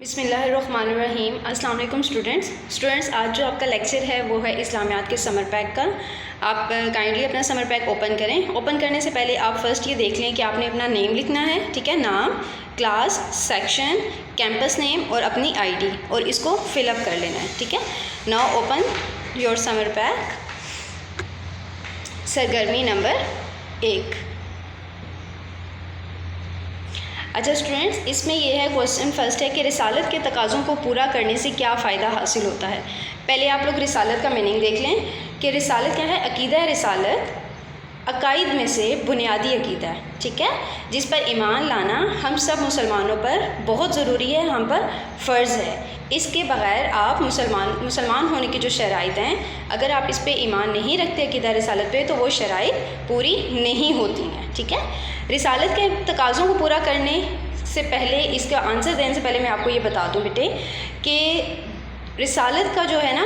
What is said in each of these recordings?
بسم اللہ الرحمن الرحیم۔ السلام علیکم اسٹوڈنٹس، آج جو آپ کا لیکچر ہے وہ ہے اسلامیات کے سمر پیک کا۔ آپ کائنڈلی اپنا سمر پیک اوپن کریں۔ اوپن کرنے سے پہلے آپ فرسٹ یہ دیکھ لیں کہ آپ نے اپنا نیم لکھنا ہے، ٹھیک ہے، نام، کلاس، سیکشن، کیمپس نیم اور اپنی آئی ڈی، اور اس کو فل اپ کر لینا ہے، ٹھیک ہے۔ Now open your summer pack, سرگرمی نمبر 1۔ اچھا اسٹوڈنٹس، اس میں یہ ہے کوشچن فرسٹ ہے کہ رسالت کے تقاضوں کو پورا کرنے سے کیا فائدہ حاصل ہوتا ہے۔ پہلے آپ لوگ رسالت کا میننگ دیکھ لیں کہ رسالت کیا ہے۔ عقیدہ رسالت عقائد میں سے بنیادی عقیدہ ہے، ٹھیک ہے، جس پر ایمان لانا ہم سب مسلمانوں پر بہت ضروری ہے، ہم پر فرض ہے۔ اس کے بغیر آپ مسلمان ہونے کی جو شرائط ہیں، اگر آپ اس پہ ایمان نہیں رکھتے عقیدہ رسالت پہ، تو وہ شرائط پوری نہیں ہوتی ہیں، ٹھیک ہے۔ رسالت کے تقاضوں کو پورا کرنے سے پہلے، اس کا آنسر دینے سے پہلے میں آپ کو یہ بتا دوں بیٹے کہ رسالت کا جو ہے نا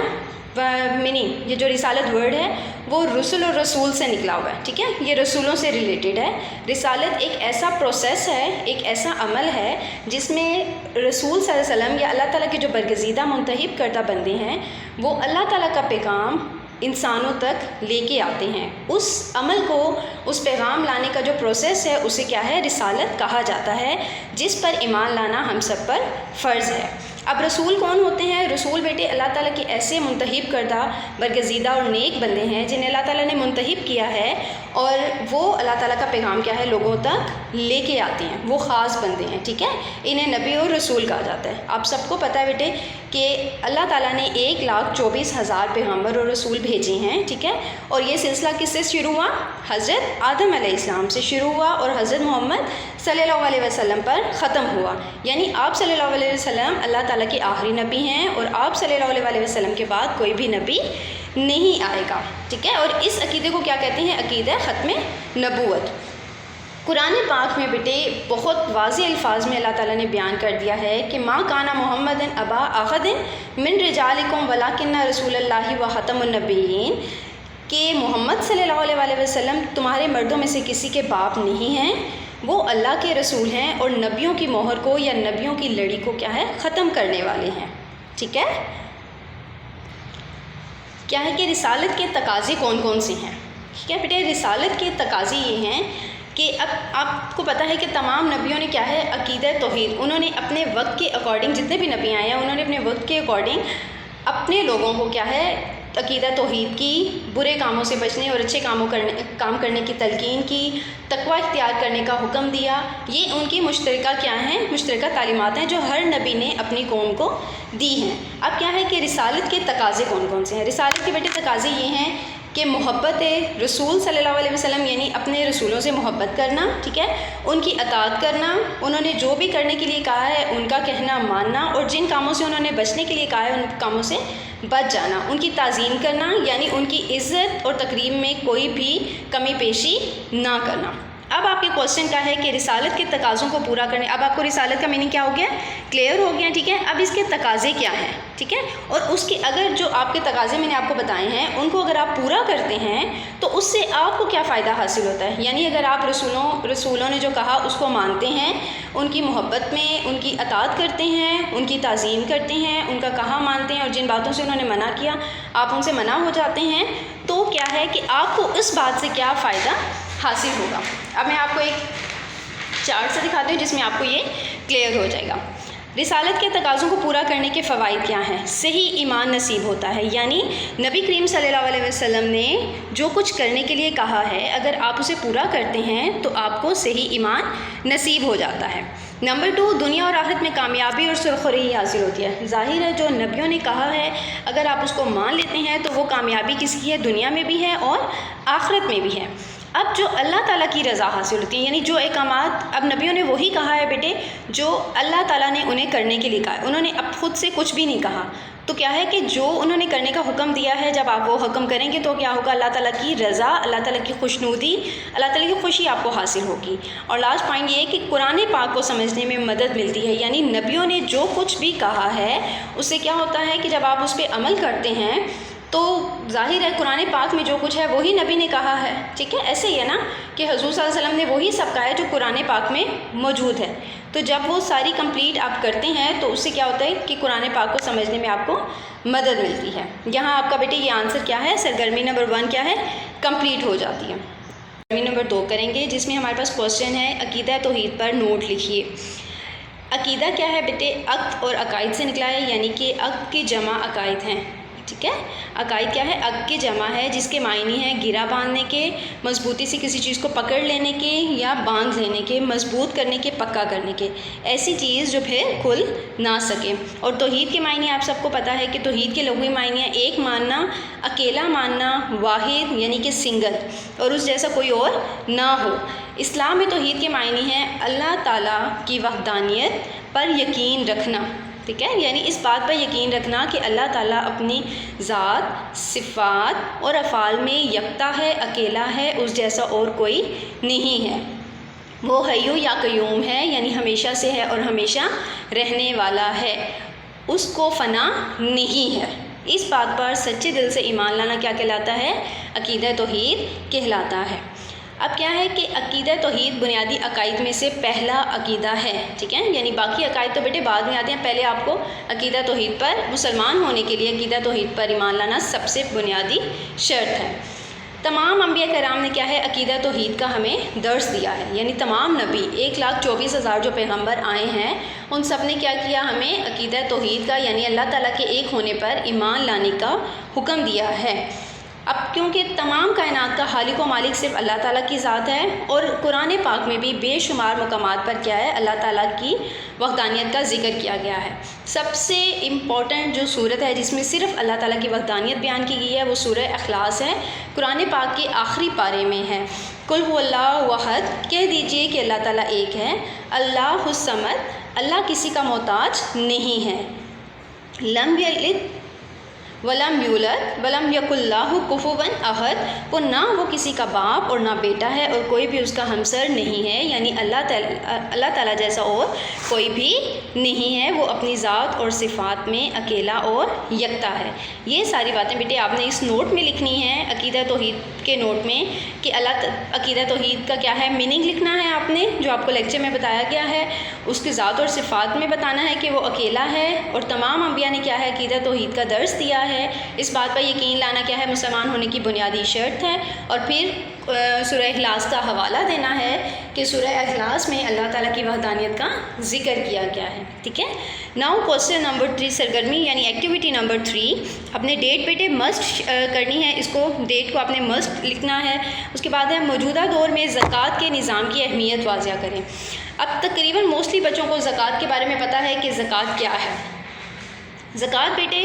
میننگ، یہ جو رسالت ورڈ ہے وہ رسل اور رسول سے نکلا ہوا ہے، ٹھیک ہے، یہ رسولوں سے ریلیٹڈ ہے۔ رسالت ایک ایسا پروسیس ہے، ایک ایسا عمل ہے جس میں رسول صلی اللہ علیہ وسلم یا اللہ تعالیٰ کے جو برگزیدہ منتخب کردہ بندے ہیں، وہ اللہ تعالیٰ کا پیغام انسانوں تک لے کے آتے ہیں۔ اس عمل کو، اس پیغام لانے کا جو پروسیس ہے، اسے کیا ہے، رسالت کہا جاتا ہے، جس پر ایمان لانا ہم سب پر فرض ہے۔ اب رسول کون ہوتے ہیں؟ رسول بیٹے اللہ تعالیٰ کے ایسے منتخب کردہ برگزیدہ اور نیک بندے ہیں جنہیں اللہ تعالیٰ نے منتخب کیا ہے، اور وہ اللہ تعالیٰ کا پیغام کیا ہے، لوگوں تک لے کے آتے ہیں۔ وہ خاص بندے ہیں، ٹھیک ہے، انہیں نبی اور رسول کہا جاتا ہے۔ آپ سب کو پتہ ہے بیٹے کہ اللہ تعالیٰ نے 1,24,000 پیغمبر اور رسول بھیجے ہیں، ٹھیک ہے، اور یہ سلسلہ کس سے شروع ہوا؟ حضرت آدم علیہ السلام سے شروع ہوا اور حضرت محمد صلی اللہ علیہ وسلم پر ختم ہوا۔ یعنی آپ صلی اللہ علیہ وسلم اللہ تعالیٰ کے آخری نبی ہیں، اور آپ صلی اللہ علیہ وسلم کے بعد کوئی بھی نبی نہیں آئے گا، ٹھیک ہے۔ اور اس عقیدے کو کیا کہتے ہیں؟ عقیدہ ختم نبوت۔ قرآن پاک میں بیٹے بہت واضح الفاظ میں اللہ تعالیٰ نے بیان کر دیا ہے کہ ما کان محمد ابا احد من رجالکم ولکن رسول اللہ و خاتم النبیین، کہ محمد صلی اللہ علیہ وسلم تمہارے مردوں میں سے کسی کے باپ نہیں ہیں، وہ اللہ کے رسول ہیں اور نبیوں کی مہر کو یا نبیوں کی لڑی کو کیا ہے، ختم کرنے والے ہیں، ٹھیک ہے۔ کیا ہے کہ رسالت کے تقاضے کون کون سے ہیں؟ ٹھیک ہے بیٹے، رسالت کے تقاضے یہ ہیں کہ اب آپ کو پتہ ہے کہ تمام نبیوں نے کیا ہے، عقیدہ توحید، انہوں نے اپنے وقت کے اکارڈنگ، جتنے بھی نبی آئے ہیں انہوں نے اپنے وقت کے اکارڈنگ اپنے لوگوں کو کیا ہے، عقیدہ توحید کی، برے کاموں سے بچنے اور اچھے کام کرنے کی تلقین کی، تقوی اختیار کرنے کا حکم دیا۔ یہ ان کی مشترکہ کیا ہیں، مشترکہ تعلیمات ہیں جو ہر نبی نے اپنی قوم کو دی ہیں۔ اب کیا ہے کہ رسالت کے تقاضے کون کون سے ہیں؟ رسالت کے بیٹے تقاضے یہ ہیں کہ محبت رسول صلی اللہ علیہ وسلم، یعنی اپنے رسولوں سے محبت کرنا، ٹھیک ہے، ان کی اطاعت کرنا، انہوں نے جو بھی کرنے کے لیے کہا ہے ان کا کہنا ماننا، اور جن کاموں سے انہوں نے بچنے کے لیے کہا ہے ان کاموں سے بچ جانا، ان کی تعظیم کرنا، یعنی ان کی عزت اور تکریم میں کوئی بھی کمی پیشی نہ کرنا۔ اب آپ کے کوشچن کا ہے کہ رسالت کے تقاضوں کو پورا کرنے، اب آپ کو رسالت کا میننگ کیا ہو گیا، کلیئر ہو گیا، ٹھیک ہے۔ اب اس کے تقاضے کیا ہیں، ٹھیک ہے، اور اس کے اگر جو آپ کے تقاضے میں نے آپ کو بتائے ہیں ان کو اگر آپ پورا کرتے ہیں تو اس سے آپ کو کیا فائدہ حاصل ہوتا ہے۔ یعنی اگر آپ رسولوں نے جو کہا اس کو مانتے ہیں، ان کی محبت میں ان کی اطاعت کرتے ہیں، ان کی تعظیم کرتے ہیں، ان کا کہا مانتے ہیں، اور جن باتوں سے انہوں نے منع کیا آپ ان سے منع ہو جاتے ہیں، تو کیا ہے کہ آپ کو اس بات سے کیا فائدہ حاصل ہوگا۔ اب میں آپ کو ایک چارٹ سے دکھاتی ہوں جس میں آپ کو یہ کلیئر ہو جائے گا۔ رسالت کے تقاضوں کو پورا کرنے کے فوائد کیا ہیں؟ صحیح ایمان نصیب ہوتا ہے، یعنی نبی کریم صلی اللہ علیہ وسلم نے جو کچھ کرنے کے لیے کہا ہے اگر آپ اسے پورا کرتے ہیں تو آپ کو صحیح ایمان نصیب ہو جاتا ہے۔ نمبر 2، دنیا اور آخرت میں کامیابی اور سرخروئی حاصل ہوتی ہے۔ ظاہر ہے جو نبیوں نے کہا ہے اگر آپ اس کو مان لیتے ہیں تو وہ کامیابی کس کی ہے، دنیا میں بھی ہے اور آخرت میں بھی ہے۔ اب جو اللہ تعالیٰ کی رضا حاصل ہوتی ہے، یعنی جو احکامات اب نبیوں نے وہی کہا ہے بیٹے جو اللہ تعالیٰ نے انہیں کرنے کے لیے کہا ہے، انہوں نے اب خود سے کچھ بھی نہیں کہا، تو کیا ہے کہ جو انہوں نے کرنے کا حکم دیا ہے جب آپ وہ حکم کریں گے تو کیا ہوگا، اللہ تعالیٰ کی رضا، اللہ تعالیٰ کی خوشنودی، اللہ تعالیٰ کی خوشی آپ کو حاصل ہوگی۔ اور لاسٹ پوائنٹ یہ ہے کہ قرآن پاک کو سمجھنے میں مدد ملتی ہے، یعنی نبیوں نے جو کچھ بھی کہا ہے اس سے کیا ہوتا ہے کہ جب آپ اس پہ عمل کرتے ہیں تو ظاہر ہے قرآن پاک میں جو کچھ ہے وہی نبی نے کہا ہے، ٹھیک ہے۔ ایسے ہی ہے نا کہ حضور صلی اللہ علیہ وسلم نے وہی سب کہا ہے جو قرآن پاک میں موجود ہے، تو جب وہ ساری کمپلیٹ آپ کرتے ہیں تو اس سے کیا ہوتا ہے کہ قرآن پاک کو سمجھنے میں آپ کو مدد ملتی ہے۔ یہاں آپ کا بیٹے یہ آنسر کیا ہے، سرگرمی نمبر 1 کیا ہے، کمپلیٹ ہو جاتی ہے۔ سرگرمی نمبر 2 کریں گے، جس میں ہمارے پاس کوشچن ہے عقیدہ توحید پر نوٹ لکھیے۔ عقیدہ کیا ہے بیٹے، عقد اور عقائد سے نکلا ہے، یعنی کہ عقد کی جمع عقائد ہیں، ٹھیک ہے۔ عقائد کیا ہے، عقد کی جمع ہے، جس کے معنی ہیں گرہ باندھنے کے، مضبوطی سے کسی چیز کو پکڑ لینے کے یا باندھ لینے کے، مضبوط کرنے کے، پکا کرنے کے، ایسی چیز جو پھر کھل نہ سکے۔ اور توحید کے معنی آپ سب کو پتہ ہے کہ توحید کے لغوی معنی ہیں ایک ماننا، اکیلا ماننا، واحد یعنی کہ سنگل، اور اس جیسا کوئی اور نہ ہو۔ اسلام میں توحید کے معنی ہیں اللہ تعالیٰ کی وحدانیت پر یقین رکھنا، ٹھیک ہے، یعنی اس بات پر یقین رکھنا کہ اللہ تعالیٰ اپنی ذات، صفات اور افعال میں یکتا ہے، اکیلا ہے، اس جیسا اور کوئی نہیں ہے۔ وہ حیو یا قیوم ہے، یعنی ہمیشہ سے ہے اور ہمیشہ رہنے والا ہے، اس کو فنا نہیں ہے۔ اس بات پر سچے دل سے ایمان لانا کیا کہلاتا ہے، عقیدہ توحید کہلاتا ہے۔ اب کیا ہے کہ عقیدہ توحید بنیادی عقائد میں سے پہلا عقیدہ ہے، ٹھیک ہے، یعنی باقی عقائد تو بیٹے بعد میں آتے ہیں، پہلے آپ کو عقیدہ توحید پر، مسلمان ہونے کے لیے عقیدہ توحید پر ایمان لانا سب سے بنیادی شرط ہے۔ تمام انبیاء کرام نے کیا ہے، عقیدہ توحید کا ہمیں درس دیا ہے، یعنی تمام نبی 1,24,000 جو پیغمبر آئے ہیں ان سب نے کیا کیا، ہمیں عقیدہ توحید کا یعنی اللہ تعالیٰ کے ایک ہونے پر ایمان لانے کا حکم دیا ہے۔ اب کیونکہ تمام کائنات کا خالق و مالک صرف اللہ تعالیٰ کی ذات ہے، اور قرآن پاک میں بھی بے شمار مقامات پر کیا ہے، اللہ تعالیٰ کی وحدانیت کا ذکر کیا گیا ہے۔ سب سے امپورٹنٹ جو صورت ہے جس میں صرف اللہ تعالیٰ کی وحدانیت بیان کی گئی ہے وہ سورہ اخلاص ہے، قرآن پاک کے آخری پارے میں ہے۔ قل هو اللہ احد، کہہ دیجئے کہ اللہ تعالیٰ ایک ہے، اللہ الصمد، اللہ کسی کا محتاج نہیں ہے، لم یلد ولم یولد ولم یکن لہ کفوا احد، وہ نہ وہ کسی کا باپ اور نہ بیٹا ہے اور کوئی بھی اس کا ہمسر نہیں ہے، یعنی اللہ تعالیٰ جیسا اور کوئی بھی نہیں ہے، وہ اپنی ذات اور صفات میں اکیلا اور یکتا ہے۔ یہ ساری باتیں بیٹے آپ نے اس نوٹ میں لکھنی ہیں، عقیدہ توحید کے نوٹ میں، کہ عقیدہ توحید کا کیا ہے میننگ لکھنا ہے آپ نے، جو آپ کو لیکچر میں بتایا گیا ہے، اس کی ذات اور صفات میں بتانا ہے کہ وہ اکیلا ہے، اور تمام انبیاء نے کیا ہے، عقیدہ توحید کا درس دیا ہے، اس بات پر یقین لانا کیا ہے، مسلمان ہونے کی بنیادی شرط ہے۔ اور پھر سورہ اخلاص کا حوالہ دینا ہے کہ سورہ اخلاص میں اللہ تعالیٰ کی وحدانیت کا ذکر کیا گیا ہے، ٹھیک ہے۔ ناؤ کوسچن نمبر 3، سرگرمی یعنی ایکٹیویٹی نمبر 3، اپنے ڈیٹ بیٹے مسٹ کرنی ہے، اس کو ڈیٹ کو آپ نے مسٹ لکھنا ہے۔ اس کے بعد ہے موجودہ دور میں زکوٰۃ کے نظام کی اہمیت واضح کریں۔ اب تقریباً موسٹلی بچوں کو زکوٰۃ کے بارے میں پتہ ہے کہ زکوٰۃ کیا ہے۔ زکوٰۃ بیٹے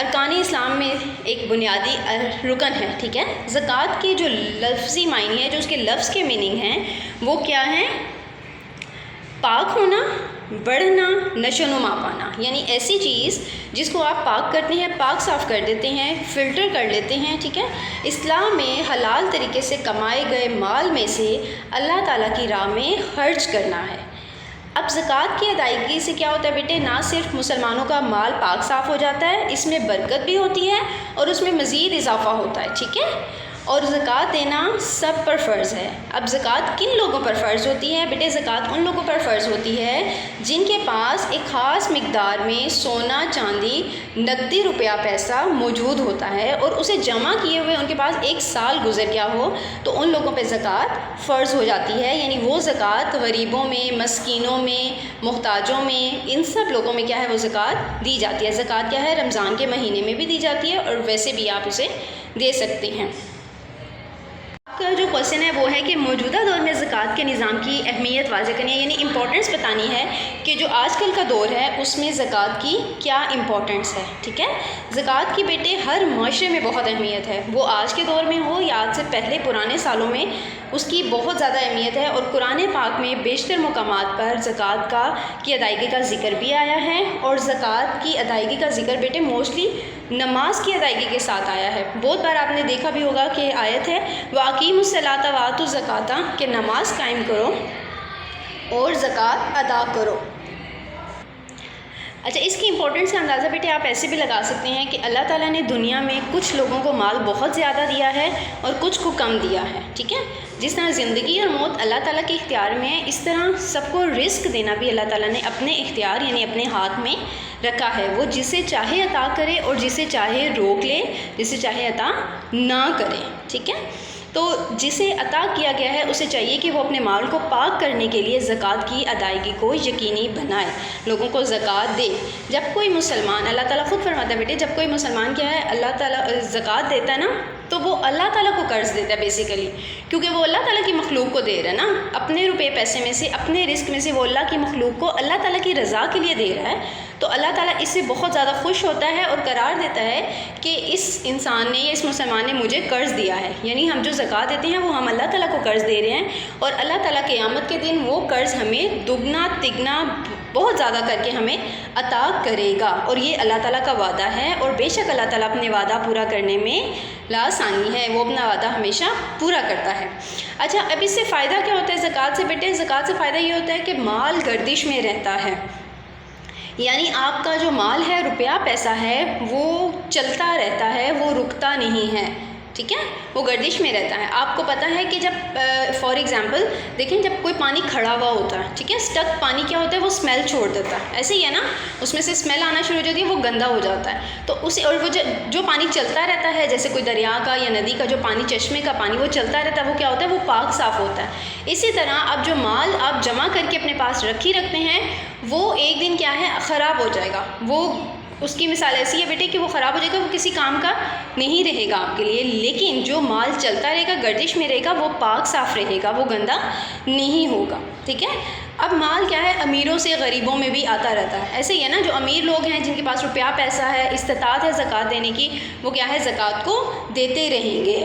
ارکان اسلام میں ایک بنیادی رکن ہے، ٹھیک ہے۔ زکوٰۃ کے جو لفظی معنی ہے، جو اس کے لفظ کے میننگ ہیں، وہ کیا ہیں، پاک ہونا، بڑھنا، نشو و نما پانا، یعنی ایسی چیز جس کو آپ پاک کرتے ہیں، پاک صاف کر دیتے ہیں، فلٹر کر لیتے ہیں، ٹھیک ہے۔ اسلام میں حلال طریقے سے کمائے گئے مال میں سے اللہ تعالیٰ کی راہ میں خرچ کرنا ہے۔ اب زکوٰۃ کی ادائیگی سے کیا ہوتا ہے بیٹے، نہ صرف مسلمانوں کا مال پاک صاف ہو جاتا ہے، اس میں برکت بھی ہوتی ہے اور اس میں مزید اضافہ ہوتا ہے، ٹھیک ہے۔ اور زکوٰۃ دینا سب پر فرض ہے۔ اب زکوٰۃ کن لوگوں پر فرض ہوتی ہے بیٹے، زکوٰۃ ان لوگوں پر فرض ہوتی ہے جن کے پاس ایک خاص مقدار میں سونا، چاندی، نقدی روپیہ پیسہ موجود ہوتا ہے اور اسے جمع کیے ہوئے ان کے پاس 1 سال گزر گیا ہو، تو ان لوگوں پہ زکوٰۃ فرض ہو جاتی ہے۔ یعنی وہ زکوٰۃ غریبوں میں، مسکینوں میں، محتاجوں میں، ان سب لوگوں میں کیا ہے، وہ زکوٰۃ دی جاتی ہے۔ زکوٰۃ کیا ہے، رمضان کے مہینے میں بھی دی جاتی ہے اور ویسے بھی آپ اسے دے سکتے ہیں۔ کا جو کوشچن ہے وہ ہے کہ موجودہ دور میں زکوٰۃ کے نظام کی اہمیت واضح کرنی ہے، یعنی امپورٹنس بتانی ہے کہ جو آج کل کا دور ہے اس میں زکوٰۃ کی کیا امپورٹنس ہے، ٹھیک ہے۔ زکوٰۃ کی بیٹے ہر معاشرے میں بہت اہمیت ہے، وہ آج کے دور میں ہو یا آج سے پہلے پرانے سالوں میں، اس کی بہت زیادہ اہمیت ہے۔ اور قرآن پاک میں بیشتر مقامات پر زکوٰۃ کی ادائیگی کا ذکر بھی آیا ہے، اور زکوٰۃ کی ادائیگی کا ذکر بیٹے موسٹلی نماز کی ادائیگی کے ساتھ آیا ہے۔ بہت بار آپ نے دیکھا بھی ہوگا کہ آیت ہے وَأَقِیمُوا الصَّلَاةَ وَآتُوا الزَّکَاةَ، کہ نماز قائم کرو اور زکوٰۃ ادا کرو۔ اچھا، اس کی امپورٹنس کا اندازہ بیٹے آپ ایسے بھی لگا سکتے ہیں کہ اللہ تعالیٰ نے دنیا میں کچھ لوگوں کو مال بہت زیادہ دیا ہے اور کچھ کو کم دیا ہے، ٹھیک ہے؟ جس طرح زندگی اور موت اللہ تعالیٰ کے اختیار میں ہے، اس طرح سب کو رزق دینا بھی اللہ تعالیٰ نے اپنے اختیار یعنی اپنے ہاتھ میں رکھا ہے۔ وہ جسے چاہے عطا کرے اور جسے چاہے روک لے، جسے چاہے عطا نہ کرے، ٹھیک ہے؟ تو جسے عطا کیا گیا ہے اسے چاہیے کہ وہ اپنے مال کو پاک کرنے کے لیے زکوٰۃ کی ادائیگی کو یقینی بنائے، لوگوں کو زکوٰۃ دے۔ جب کوئی مسلمان، اللہ تعالیٰ خود فرماتا ہے بیٹے، جب کوئی مسلمان کیا ہے اللہ تعالیٰ زکوٰۃ دیتا ہے نا، تو وہ اللہ تعالیٰ کو قرض دیتا ہے بیسیکلی، کیونکہ وہ اللہ تعالیٰ کی مخلوق کو دے رہا ہے نا، اپنے روپے پیسے میں سے، اپنے رزق میں سے وہ اللہ کی مخلوق کو اللہ تعالیٰ کی رضا کے لیے دے رہا ہے، تو اللہ تعالیٰ اس سے بہت زیادہ خوش ہوتا ہے اور قرار دیتا ہے کہ اس انسان نے یا اس مسلمان نے مجھے قرض دیا ہے، یعنی ہم جو زکوٰۃ دیتے ہیں وہ ہم اللہ تعالیٰ کو قرض دے رہے ہیں، اور اللہ تعالیٰ قیامت کے دن وہ قرض ہمیں دگنا تگنا بہت زیادہ کر کے ہمیں عطا کرے گا، اور یہ اللہ تعالیٰ کا وعدہ ہے، اور بے شک اللہ تعالیٰ اپنے وعدہ پورا کرنے میں لاسانی ہے، وہ اپنا وعدہ ہمیشہ پورا کرتا ہے۔ اچھا، اب اس سے فائدہ کیا ہوتا ہے زکوٰۃ سے بیٹے؟ زکوٰۃ سے فائدہ یہ ہوتا ہے کہ مال گردش میں رہتا ہے، یعنی آپ کا جو مال ہے، روپیہ پیسہ ہے، وہ چلتا رہتا ہے، وہ رکتا نہیں ہے، ٹھیک ہے؟ وہ گردش میں رہتا ہے۔ آپ کو پتہ ہے کہ جب فار ایگزامپل دیکھیں، جب کوئی پانی کھڑا ہوا ہوتا ہے، ٹھیک ہے، اسٹک پانی کیا ہوتا ہے؟ وہ اسمیل چھوڑ دیتا ہے، ایسے ہی ہے نا، اس میں سے اسمیل آنا شروع ہو جاتی ہے، وہ گندا ہو جاتا ہے، تو اسے، اور وہ جو پانی چلتا رہتا ہے، جیسے کوئی دریا کا یا ندی کا جو پانی، چشمے کا پانی وہ چلتا رہتا ہے، وہ کیا ہوتا ہے؟ وہ پاک صاف ہوتا ہے۔ اسی طرح اب جو مال آپ جمع کر کے اپنے پاس رکھتے ہیں، وہ ایک دن کیا ہے؟ خراب ہو جائے گا۔ وہ اس کی مثال ایسی ہے بیٹے کہ وہ خراب ہو جائے گا، وہ کسی کام کا نہیں رہے گا آپ کے لیے، لیکن جو مال چلتا رہے گا، گردش میں رہے گا، وہ پاک صاف رہے گا، وہ گندا نہیں ہوگا، ٹھیک ہے؟ اب مال کیا ہے؟ امیروں سے غریبوں میں بھی آتا رہتا ہے، ایسے ہی ہے نا، جو امیر لوگ ہیں جن کے پاس روپیہ پیسہ ہے، استطاعت ہے زکوٰۃ دینے کی، وہ کیا ہے؟ زکوٰۃ کو دیتے رہیں گے۔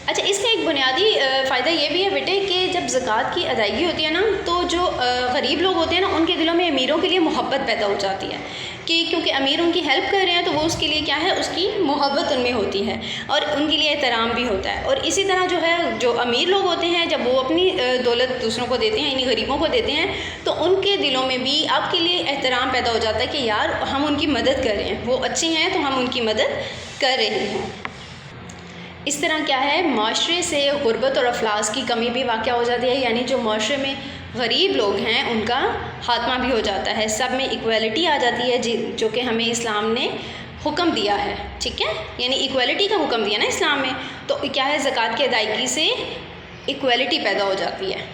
اچھا، اس کا ایک بنیادی فائدہ یہ بھی ہے بیٹے کہ جب زکوٰۃ کی ادائیگی ہوتی ہے نا، تو جو غریب لوگ ہوتے ہیں نا، ان کے دلوں میں امیروں کے لیے محبت پیدا ہو جاتی ہے، کہ کیونکہ امیر ان کی ہیلپ کر رہے ہیں، تو وہ اس کے لیے کیا ہے؟ اس کی محبت ان میں ہوتی ہے، اور ان کے لیے احترام بھی ہوتا ہے۔ اور اسی طرح جو ہے، جو امیر لوگ ہوتے ہیں، جب وہ اپنی دولت دوسروں کو دیتے ہیں، یعنی غریبوں کو دیتے ہیں، تو ان کے دلوں میں بھی آپ کے لیے احترام پیدا ہو جاتا ہے کہ یار ہم ان کی مدد کر رہے ہیں، وہ اچھے ہیں تو ہم ان کی مدد کر رہے ہیں۔ اس طرح کیا ہے؟ معاشرے سے غربت اور افلاس کی کمی بھی واقع ہو جاتی ہے، یعنی جو معاشرے میں غریب لوگ ہیں ان کا خاتمہ بھی ہو جاتا ہے، سب میں ایکویلٹی آ جاتی ہے، جو کہ ہمیں اسلام نے حکم دیا ہے، ٹھیک ہے؟ یعنی ایکویلٹی کا حکم دیا نا اسلام میں، تو کیا ہے؟ زکوٰۃ کی ادائیگی سے ایکویلٹی پیدا ہو جاتی ہے۔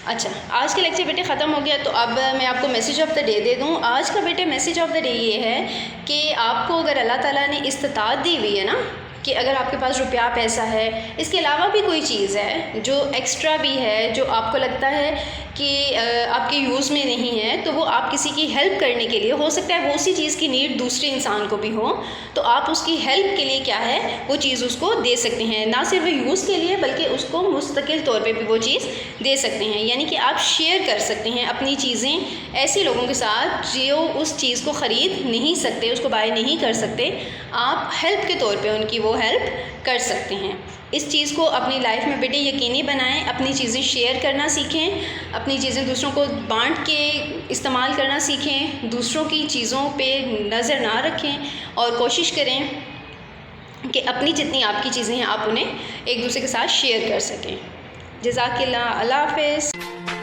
اچھا، آج کا لیکچر بیٹے ختم ہو گیا، تو اب میں آپ کو message of the day they دوں۔ آج کا بیٹے میسیج آف دا ڈے یہ ہے کہ آپ کو اگر اللہ تعالیٰ نے استطاعت دی ہوئی ہے نا، کہ اگر آپ کے پاس روپیہ پیسہ ہے، اس کے علاوہ بھی کوئی چیز ہے جو ایکسٹرا بھی ہے، جو آپ کو لگتا ہے کہ آپ کے یوز میں نہیں ہے، تو وہ آپ کسی کی ہیلپ کرنے کے لیے، ہو سکتا ہے وہ اسی چیز کی نیڈ دوسرے انسان کو بھی ہو، تو آپ اس کی ہیلپ کے لیے کیا ہے؟ وہ چیز اس کو دے سکتے ہیں، نہ صرف یوز کے لیے بلکہ اس کو مستقل طور پہ بھی وہ چیز دے سکتے ہیں، یعنی کہ آپ شیئر کر سکتے ہیں اپنی چیزیں ایسے لوگوں کے ساتھ جو اس چیز کو خرید نہیں سکتے، اس کو بائی نہیں کر سکتے، آپ ہیلپ کے طور پہ ان کی وہ ہیلپ کر سکتے ہیں۔ اس چیز کو اپنی لائف میں بیٹے یقینی بنائیں، اپنی چیزیں شیئر کرنا سیکھیں، اپنی چیزیں دوسروں کو بانٹ کے استعمال کرنا سیکھیں، دوسروں کی چیزوں پہ نظر نہ رکھیں، اور کوشش کریں کہ اپنی جتنی آپ کی چیزیں ہیں آپ انہیں ایک دوسرے کے ساتھ شیئر کر سکیں۔ جزاک اللہ، اللہ حافظ۔